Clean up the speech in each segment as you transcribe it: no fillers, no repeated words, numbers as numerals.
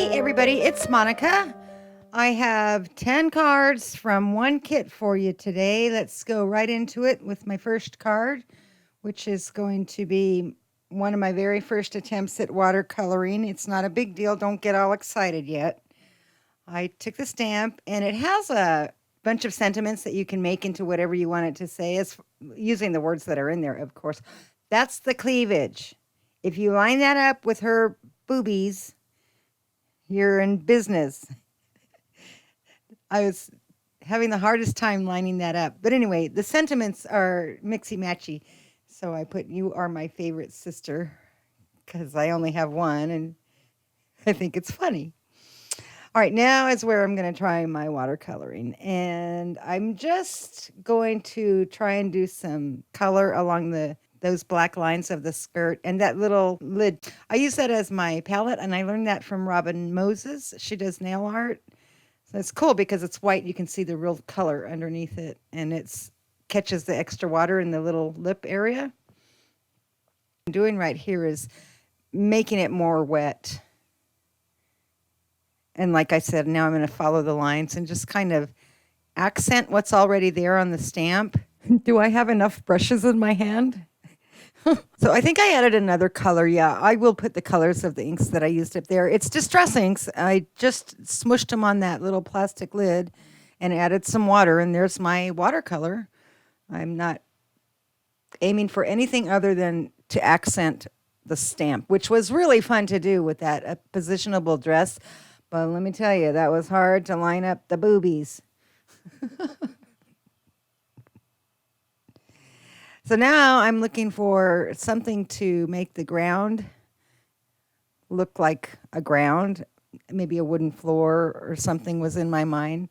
Hey everybody, it's Monica. I have 10 cards from one kit for you today. Let's go right into it with my first card, which is going to be one of my very first attempts at watercoloring. It's not a big deal, don't get all excited yet. I took the stamp and it has a bunch of sentiments that you can make into whatever you want it to say, as using the words that are in there, of course. That's the cleavage. If you line that up with her boobies, you're in business. I was having the hardest time lining that up. But anyway, the sentiments are mixy-matchy. So I put, "You are my favorite sister," because I only have one and I think it's funny. All right, now is where I'm going to try my watercoloring. And I'm just going to try and do some color along those black lines of the skirt and that little lid. I use that as my palette, and I learned that from Robin Moses. She does nail art. So it's cool because it's white. You can see the real color underneath it, and it catches the extra water in the little lip area. What I'm doing right here is making it more wet. And like I said, now I'm going to follow the lines and just kind of accent what's already there on the stamp. Do I have enough brushes in my hand? So I think I added another color. Yeah, I will put the colors of the inks that I used up there. It's Distress inks. I just smushed them on that little plastic lid and added some water, and there's my watercolor. I'm not aiming for anything other than to accent the stamp, which was really fun to do with that positionable dress. But let me tell you, that was hard to line up the boobies. So now I'm looking for something to make the ground look like a ground. Maybe a wooden floor or something was in my mind.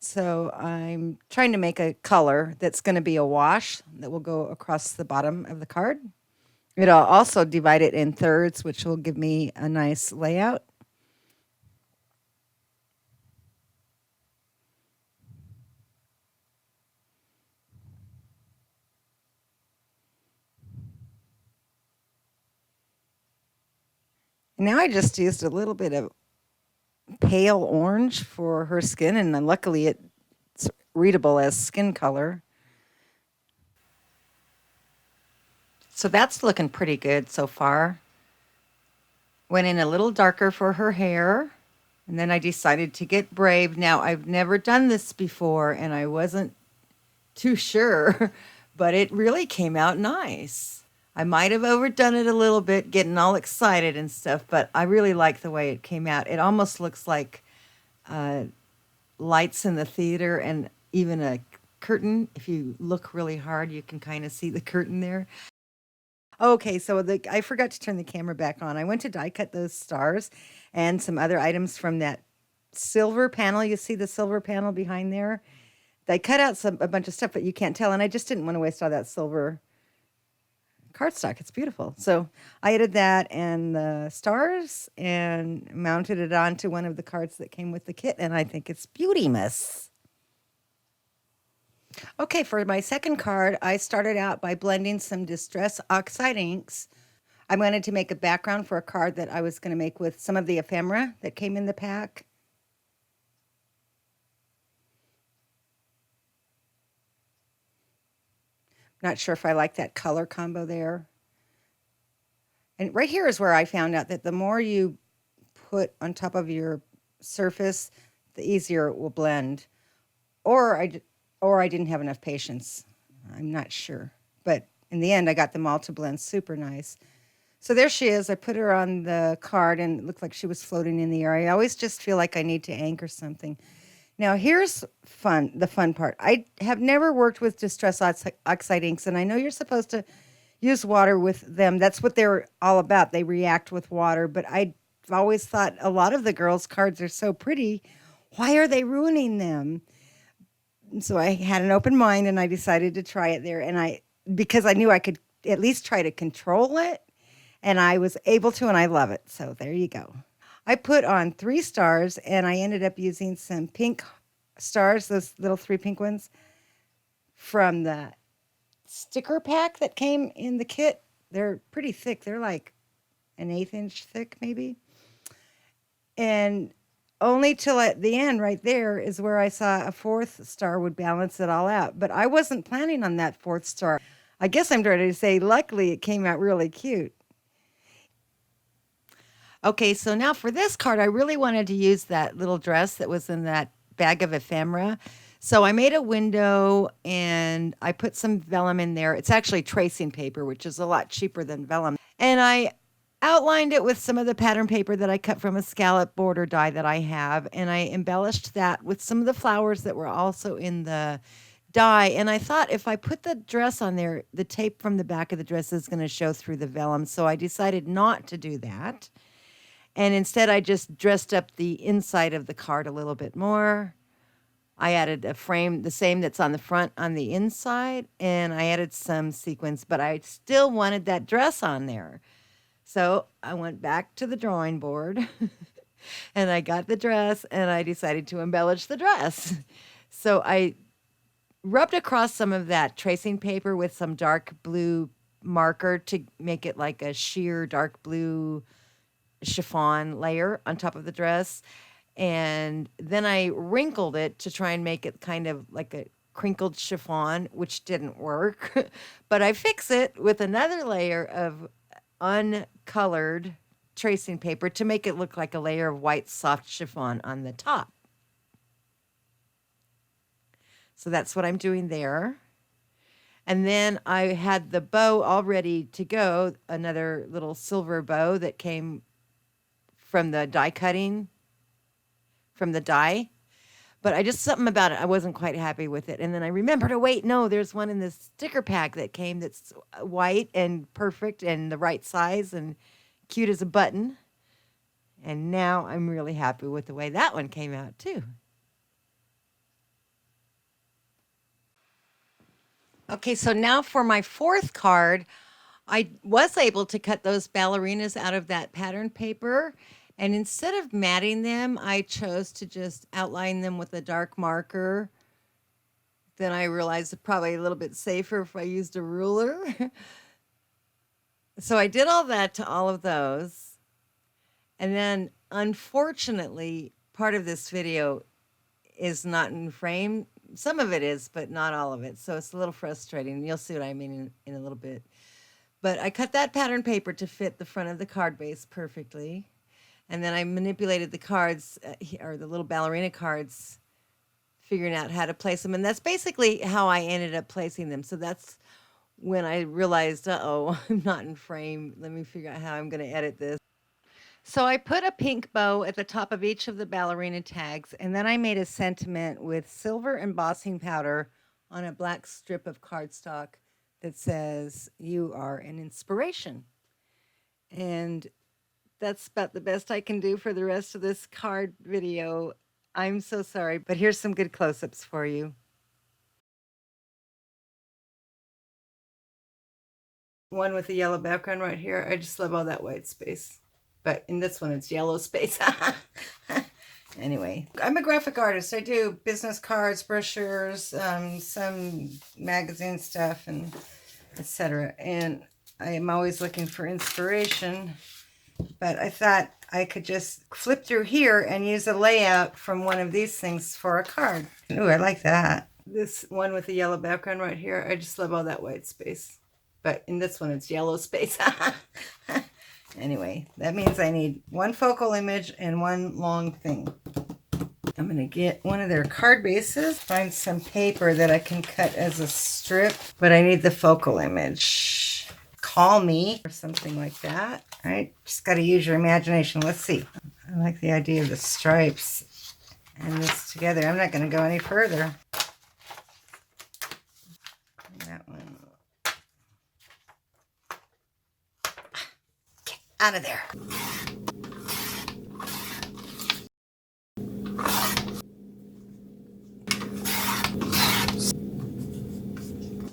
So I'm trying to make a color that's going to be a wash that will go across the bottom of the card. It'll also divide it in thirds, which will give me a nice layout. Now I just used a little bit of pale orange for her skin, and luckily it's readable as skin color. So that's looking pretty good so far. Went in a little darker for her hair, and then I decided to get brave. Now, I've never done this before, and I wasn't too sure, but it really came out nice. I might have overdone it a little bit, getting all excited and stuff, but I really like the way it came out. It almost looks like lights in the theater and even a curtain. If you look really hard, you can kind of see the curtain there. Okay, so I forgot to turn the camera back on. I went to die cut those stars and some other items from that silver panel. You see the silver panel behind there? They cut out a bunch of stuff, but you can't tell, and I just didn't want to waste all that silver cardstock. It's beautiful. So I added that and the stars and mounted it onto one of the cards that came with the kit, and I think it's beauty-mous. Okay, for my second card, I started out by blending some Distress Oxide inks. I wanted to make a background for a card that I was going to make with some of the ephemera that came in the pack. Not sure if I like that color combo there. And right here is where I found out that the more you put on top of your surface, the easier it will blend. Or I didn't have enough patience. I'm not sure. But in the end, I got them all to blend super nice. So there she is. I put her on the card, and it looked like she was floating in the air. I always just feel like I need to anchor something. Now, here's the fun part. I have never worked with Distress Oxide inks, and I know you're supposed to use water with them. That's what they're all about. They react with water. But I've always thought a lot of the girls' cards are so pretty. Why are they ruining them? So I had an open mind, and I decided to try it there. And because I knew I could at least try to control it, and I was able to, and I love it. So there you go. I put on 3 stars, and I ended up using some pink stars, those little 3 pink ones, from the sticker pack that came in the kit. They're pretty thick. They're like an 1/8 inch thick, maybe. And only till at the end right there is where I saw a fourth star would balance it all out. But I wasn't planning on that fourth star. I guess I'm trying to say, luckily, it came out really cute. Okay, so now for this card, I really wanted to use that little dress that was in that bag of ephemera. So I made a window and I put some vellum in there. It's actually tracing paper, which is a lot cheaper than vellum. And I outlined it with some of the pattern paper that I cut from a scallop border die that I have. And I embellished that with some of the flowers that were also in the die. And I thought if I put the dress on there, the tape from the back of the dress is going to show through the vellum. So I decided not to do that. And instead, I just dressed up the inside of the card a little bit more. I added a frame, the same that's on the front on the inside, and I added some sequins, but I still wanted that dress on there. So I went back to the drawing board and I got the dress and I decided to embellish the dress. So I rubbed across some of that tracing paper with some dark blue marker to make it like a sheer dark blue chiffon layer on top of the dress. And then I wrinkled it to try and make it kind of like a crinkled chiffon, which didn't work. But I fix it with another layer of uncolored tracing paper to make it look like a layer of white soft chiffon on the top. So that's what I'm doing there. And then I had the bow all ready to go, another little silver bow that came from the die cutting, from the die. But I just, something about it, I wasn't quite happy with it. And then I remembered, oh, wait, no, there's one in this sticker pack that came that's white and perfect and the right size and cute as a button. And now I'm really happy with the way that one came out, too. Okay, so now for my fourth card, I was able to cut those ballerinas out of that pattern paper. And instead of matting them, I chose to just outline them with a dark marker. Then I realized it's probably a little bit safer if I used a ruler. So I did all that to all of those. And then, unfortunately, part of this video is not in frame. Some of it is, but not all of it. So it's a little frustrating. You'll see what I mean in a little bit. But I cut that pattern paper to fit the front of the card base perfectly. And then I manipulated the cards, or the little ballerina cards, figuring out how to place them. And that's basically how I ended up placing them. So that's when I realized, uh-oh, I'm not in frame. Let me figure out how I'm going to edit this. So I put a pink bow at the top of each of the ballerina tags, and then I made a sentiment with silver embossing powder on a black strip of cardstock that says, "You are an inspiration." And that's about the best I can do for the rest of this card video. I'm so sorry, but here's some good close-ups for you. One with the yellow background right here. I just love all that white space. But in this one, it's yellow space. Anyway, I'm a graphic artist. I do business cards, brochures, some magazine stuff, and etc. And I am always looking for inspiration. But I thought I could just flip through here and use a layout from one of these things for a card. Ooh, I like that. This one with the yellow background right here. I just love all that white space. But in this one, it's yellow space. Anyway, that means I need one focal image and one long thing. I'm going to get one of their card bases, find some paper that I can cut as a strip, but I need the focal image. Call me or something like that. All right, just got to use your imagination. Let's see. I like the idea of the stripes and this together. I'm not going to go any further. That one. Out of there.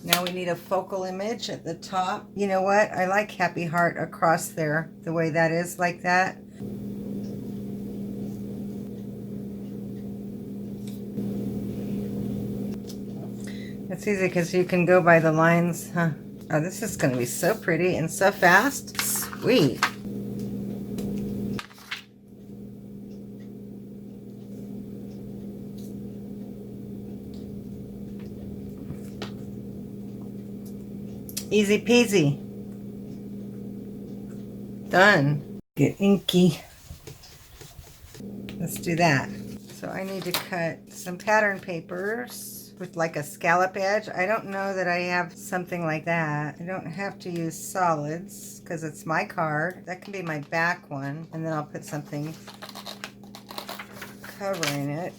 Now we need a focal image at the top. You know what? I like happy heart across there, the way that is, like that. It's easy because you can go by the lines, huh? Oh, this is going to be so pretty and so fast. Sweet. Easy peasy. Done. Get inky. Let's do that. So I need to cut some pattern papers with like a scallop edge. I don't know that I have something like that. I don't have to use solids because it's my card. That can be my back one. And then I'll put something covering it.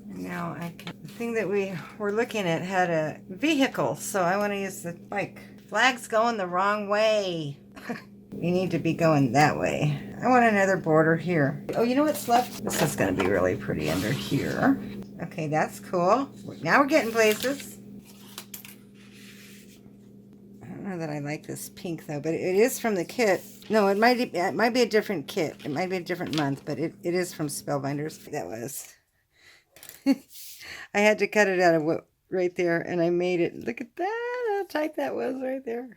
Now I can, the thing that we were looking at had a vehicle, so I want to use the bike. Flag's going the wrong way. You need to be going that way. I want another border here. Oh, you know what's left? This is going to be really pretty under here. Okay, that's cool. Now we're getting places. I don't know that I like this pink though, but it is from the kit. No, it might be a different kit. It might be a different month, but it is from Spellbinders. That was. I had to cut it out of what right there, and I made it. Look at that, how tight that was right there.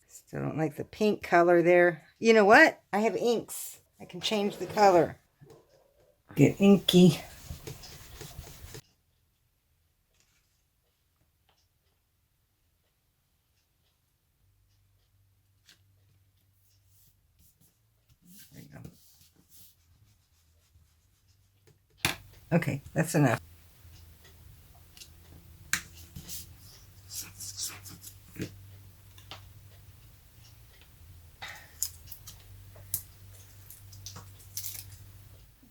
Still don't like the pink color there. You know what? I have inks. I can change the color. Get inky. There you go. Okay, that's enough.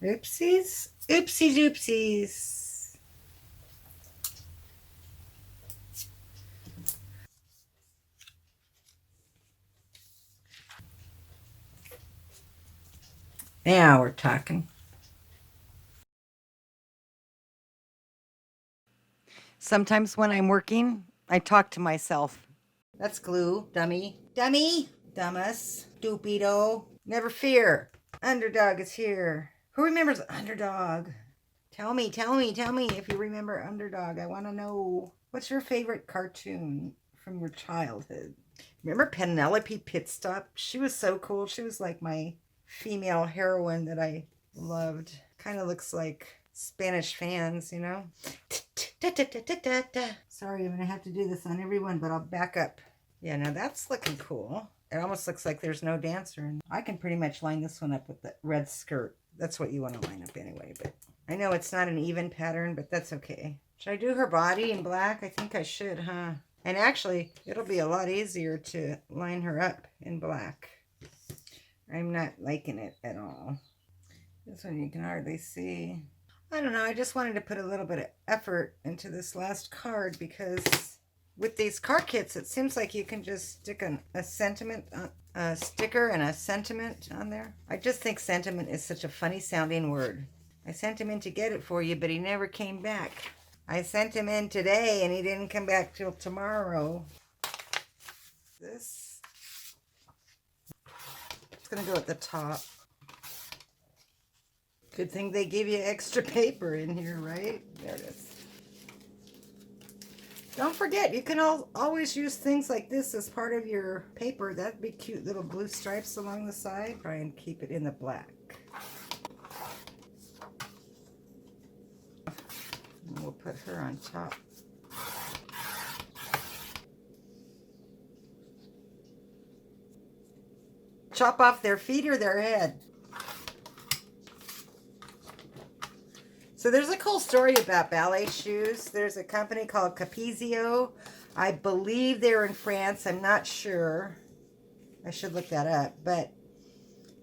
Oopsies. Oopsies, oopsies. Now we're talking. Sometimes when I'm working, I talk to myself. That's glue, dummy. Dummy! Dumbass. Stupido. Never fear. Underdog is here. Who remembers Underdog? Tell me if you remember Underdog. I want to know. What's your favorite cartoon from your childhood? Remember Penelope Pitstop? She was so cool. She was like my female heroine that I loved. Kind of looks like Spanish fans, you know? Sorry, I'm going to have to do this on everyone, but I'll back up. Yeah, now that's looking cool. It almost looks like there's no dancer. I can pretty much line this one up with the red skirt. That's what you want to line up anyway, but I know it's not an even pattern, but that's okay. Should I do her body in black? I think I should, huh? And actually, it'll be a lot easier to line her up in black. I'm not liking it at all. This one you can hardly see. I don't know, I just wanted to put a little bit of effort into this last card because with these card kits, it seems like you can just stick a sentiment, a sticker and a sentiment on there. I just think sentiment is such a funny sounding word. I sent him in to get it for you, but he never came back. I sent him in today and he didn't come back till tomorrow. This, it's gonna go at the top. Good thing they give you extra paper in here, right? There it is. Don't forget, you can always use things like this as part of your paper. That'd be cute, little blue stripes along the side. Try and keep it in the black. And we'll put her on top. Chop off their feet or their head. So there's a cool story about ballet shoes. There's a company called Capezio. I believe they're in France. I'm not sure. I should look that up. But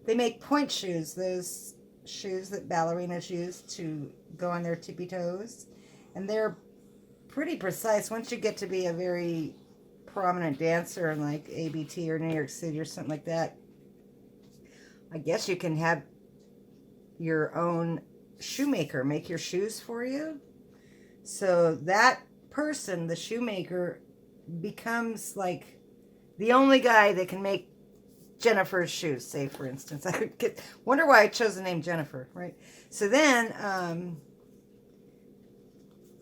they make pointe shoes, those shoes that ballerinas use to go on their tippy toes. And they're pretty precise. Once you get to be a very prominent dancer in like ABT or New York City or something like that, I guess you can have your own shoemaker make your shoes for you. So that person, the shoemaker, becomes like the only guy that can make Jennifer's shoes, say for instance. I wonder why I chose the name Jennifer, right? So then,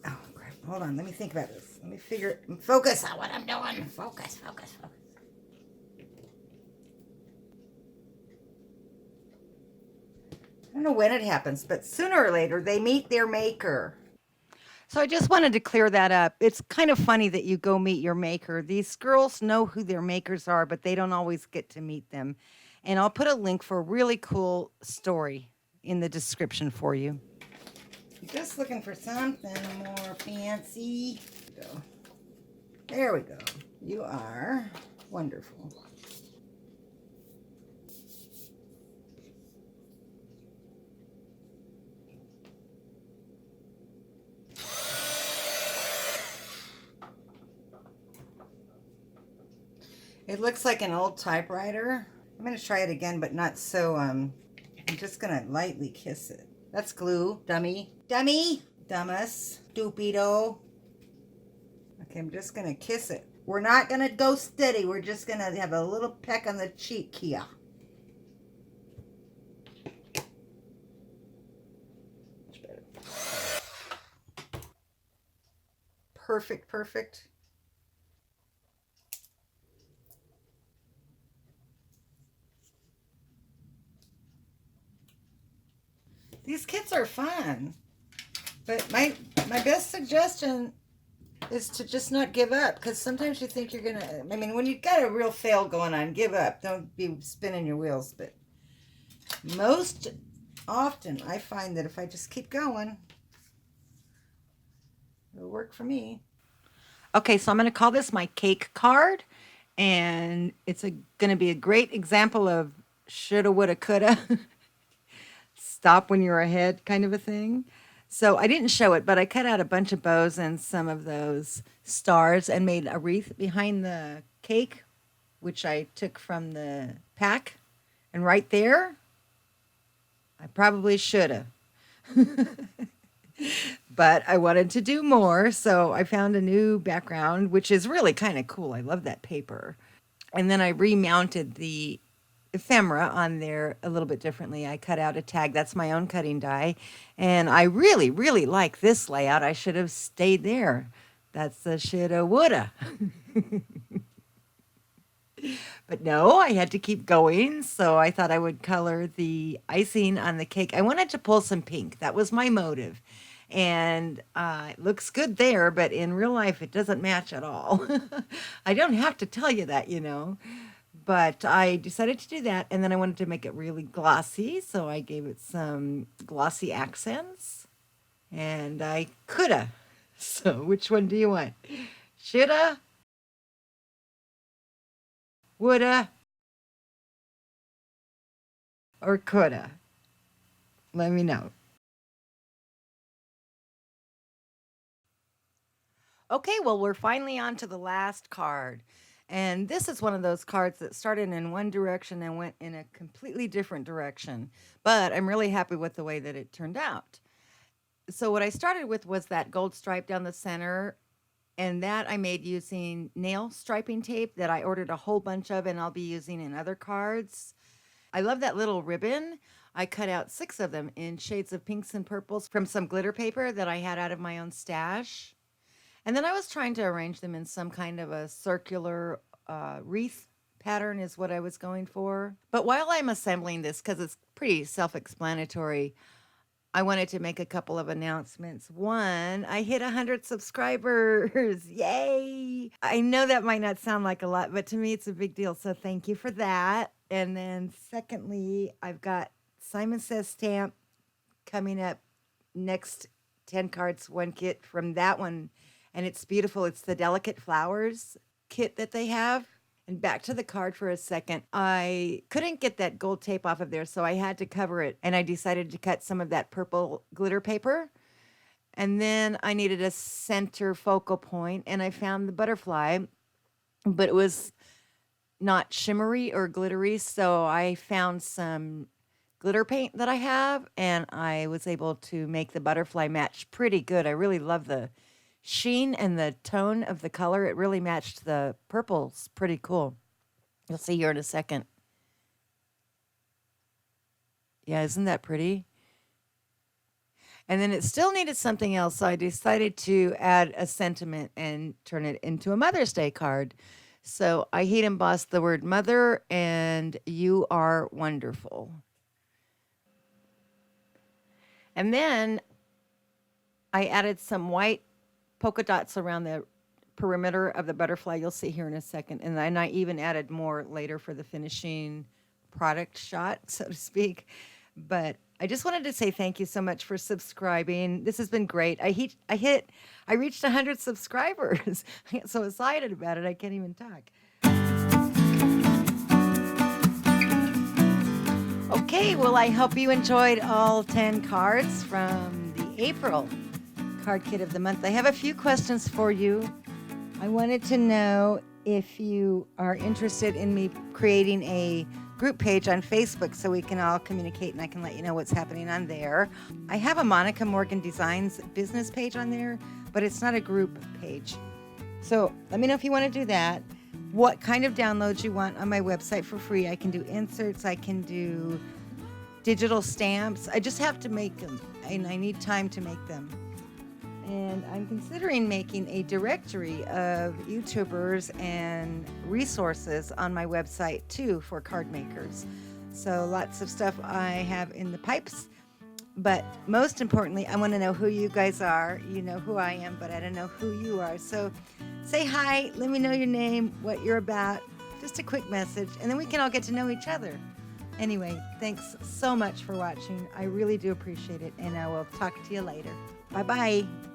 oh crap, hold on, let me think about this. Let me focus on what I'm doing. Focus. I don't know when it happens, but sooner or later they meet their maker. So I just wanted to clear that up. It's kind of funny that you go meet your maker. These girls know who their makers are, but they don't always get to meet them. And I'll put a link for a really cool story in the description for you. Just looking for something more fancy. There we go. You are wonderful. It looks like an old typewriter. I'm going to try it again, but not so, I'm just going to lightly kiss it. That's glue, dummy. Dummy! Dumbass. Stupido. Okay, I'm just going to kiss it. We're not going to go steady. We're just going to have a little peck on the cheek here. Much better. Perfect, perfect. These kits are fun, but my best suggestion is to just not give up, because sometimes you think you're gonna, I mean, when you've got a real fail going on, give up. Don't be spinning your wheels. But most often I find that if I just keep going, it'll work for me. Okay, so I'm going to call this my cake card, and it's going to be a great example of shoulda, woulda, coulda. Stop when you're ahead kind of a thing. So I didn't show it, but I cut out a bunch of bows and some of those stars and made a wreath behind the cake, which I took from the pack. And right there, I probably should have. But I wanted to do more, so I found a new background, which is really kind of cool. I love that paper. And then I remounted the ephemera on there a little bit differently. I cut out a tag. That's my own cutting die. And I really, really like this layout. I should have stayed there. That's the shoulda, woulda. But no, I had to keep going. So I thought I would color the icing on the cake. I wanted to pull some pink. That was my motive. And it looks good there, but in real life, it doesn't match at all. I don't have to tell you that, you know. But I decided to do that, and then I wanted to make it really glossy, so I gave it some glossy accents, and I coulda. So which one do you want? Shoulda, woulda, or coulda? Let me know. Okay, well, we're finally on to the last card. And this is one of those cards that started in one direction and went in a completely different direction. But I'm really happy with the way that it turned out. So, what I started with was that gold stripe down the center. And that I made using nail striping tape that I ordered a whole bunch of, and I'll be using in other cards. I love that little ribbon. I cut out 6 of them in shades of pinks and purples from some glitter paper that I had out of my own stash. And then I was trying to arrange them in some kind of a circular wreath pattern is what I was going for. But while I'm assembling this, because it's pretty self-explanatory, I wanted to make a couple of announcements. One, I hit 100 subscribers. Yay! I know that might not sound like a lot, but to me it's a big deal. So thank you for that. And then secondly, I've got Simon Says stamp coming up next, 10 cards, 1 kit from that one. And it's beautiful. It's the Delicate Flowers kit that they have. And back to the card for a second. I couldn't get that gold tape off of there, so I had to cover it. And I decided to cut some of that purple glitter paper. And then I needed a center focal point, and I found the butterfly, but it was not shimmery or glittery. So I found some glitter paint that I have, and I was able to make the butterfly match pretty good. I really love the sheen and the tone of the color. It really matched the purples. Pretty cool. You'll see here in a second. Yeah, isn't that pretty? And then it still needed something else, so I decided to add a sentiment and turn it into a Mother's Day card. So I heat embossed the word mother and you are wonderful. And then I added some white polka dots around the perimeter of the butterfly. You'll see here in a second. And then I even added more later for the finishing product shot, so to speak. But I just wanted to say thank you so much for subscribing. This has been great. I reached 100 subscribers. I get so excited about it, I can't even talk. Okay, well, I hope you enjoyed all 10 cards from the April card kit of the month. I have a few questions for you. I wanted to know if you are interested in me creating a group page on Facebook so we can all communicate and I can let you know what's happening on there. I have a Monica Morgan Designs business page on there, but it's not a group page. So let me know if you want to do that. What kind of downloads you want on my website for free. I can do inserts, I can do digital stamps. I just have to make them, and I need time to make them. And I'm considering making a directory of YouTubers and resources on my website too for card makers. So lots of stuff I have in the pipes. But most importantly, I want to know who you guys are. You know who I am, but I don't know who you are. So say hi, let me know your name, what you're about, just a quick message, and then we can all get to know each other. Anyway, thanks so much for watching. I really do appreciate it, and I will talk to you later. Bye-bye.